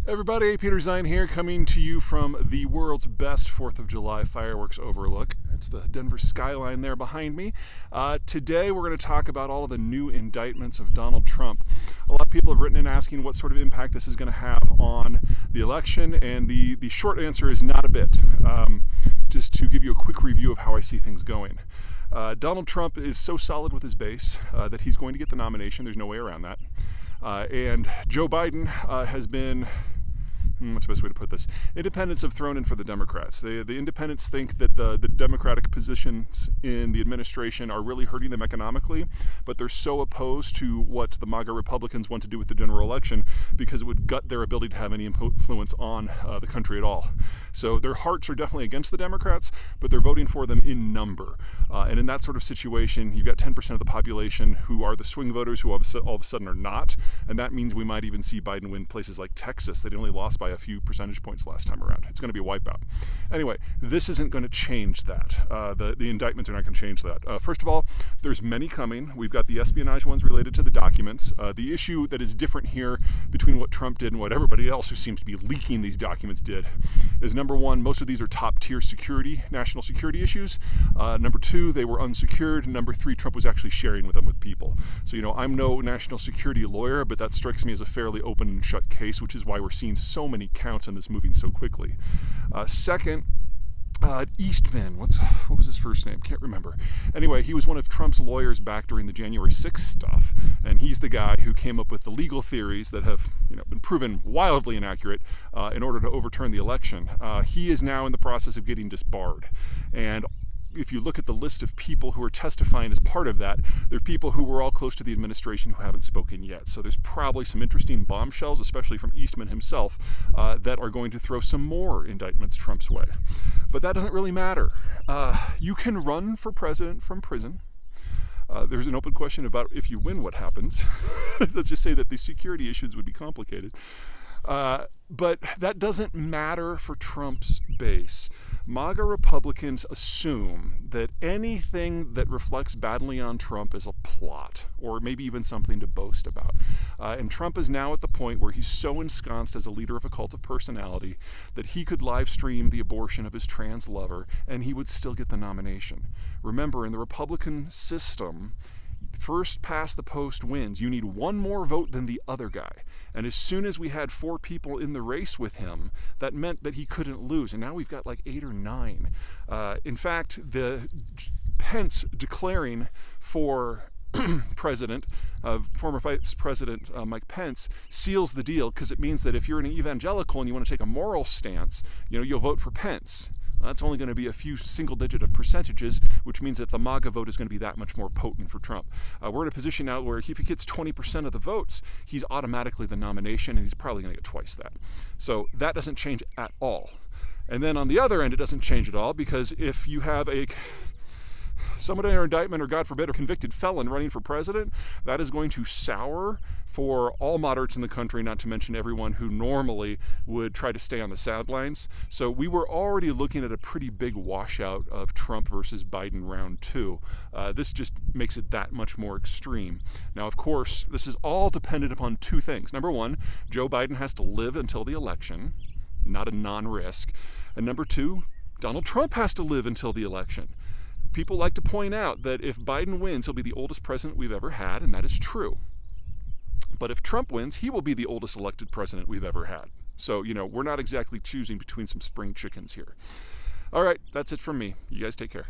Everybody, Peter Zeihan here, coming to you from the world's best 4th of July fireworks overlook. That's the Denver skyline there behind me. Today we're going to talk about all of the new indictments of Donald Trump. A lot of people have written in asking what sort of impact this is going to have on the election, and the short answer is not a bit. Just to give you a quick review of how I see things going. Donald Trump is so solid with his base that he's going to get the nomination. There's no way around that. And Joe Biden has been... what's the best way to put this? Independents have thrown in for the Democrats. The independents think that the Democratic positions in the administration are really hurting them economically, but they're so opposed to what the MAGA Republicans want to do with the general election because it would gut their ability to have any influence on the country at all. So their hearts are definitely against the Democrats, but they're voting for them in number. And in that sort of situation, you've got 10% of the population who are the swing voters who all of a sudden are not, and that means we might even see Biden win places like Texas that he only lost by a few percentage points last time around. It's going to be a wipeout. Anyway, this isn't going to change that. The indictments are not going to change that. First of all, there's many coming. We've got the espionage ones related to the documents. The issue that is different here between what Trump did and what everybody else who seems to be leaking these documents did is, number one, most of these are top-tier security, national security issues. Number two, they were unsecured. And number three, Trump was actually sharing with them with people. So, I'm no national security lawyer, but that strikes me as a fairly open and shut case, which is why we're seeing so many counts on this moving so quickly. Second, Eastman, what was his first name? Can't remember. Anyway, he was one of Trump's lawyers back during the January 6th stuff, and he's the guy who came up with the legal theories that have been proven wildly inaccurate in order to overturn the election. He is now in the process of getting disbarred, and if you look at the list of people who are testifying as part of that, there are people who were all close to the administration who haven't spoken yet. So there's probably some interesting bombshells, especially from Eastman himself, that are going to throw some more indictments Trump's way. But that doesn't really matter. You can run for president from prison. There's an open question about if you win, what happens. Let's just say that the security issues would be complicated. But that doesn't matter for Trump's base. MAGA Republicans assume that anything that reflects badly on Trump is a plot, or maybe even something to boast about. And Trump is now at the point where he's so ensconced as a leader of a cult of personality that he could live stream the abortion of his trans lover and he would still get the nomination. Remember, in the Republican system, first past the post wins. You need one more vote than the other guy. And as soon as we had 4 people in the race with him, that meant that he couldn't lose. And now we've got like 8 or 9. In fact, the Pence declaring for president, former Vice President Mike Pence, seals the deal because it means that if you're an evangelical and you want to take a moral stance, you'll vote for Pence. That's only going to be a few single digit of percentages, which means that the MAGA vote is going to be that much more potent for Trump. We're in a position now where if he gets 20% of the votes, he's automatically the nomination, and he's probably going to get twice that. So that doesn't change at all. And then on the other end, it doesn't change at all, because if you have someone under indictment or, God forbid, a convicted felon running for president, that is going to sour for all moderates in the country, not to mention everyone who normally would try to stay on the sidelines. So we were already looking at a pretty big washout of Trump versus Biden round 2. This just makes it that much more extreme. Now, of course, this is all dependent upon 2 things. Number one, Joe Biden has to live until the election, not a non-risk. And number 2, Donald Trump has to live until the election. People like to point out that if Biden wins, he'll be the oldest president we've ever had, and that is true. But if Trump wins, he will be the oldest elected president we've ever had. So, we're not exactly choosing between some spring chickens here. All right, that's it from me. You guys take care.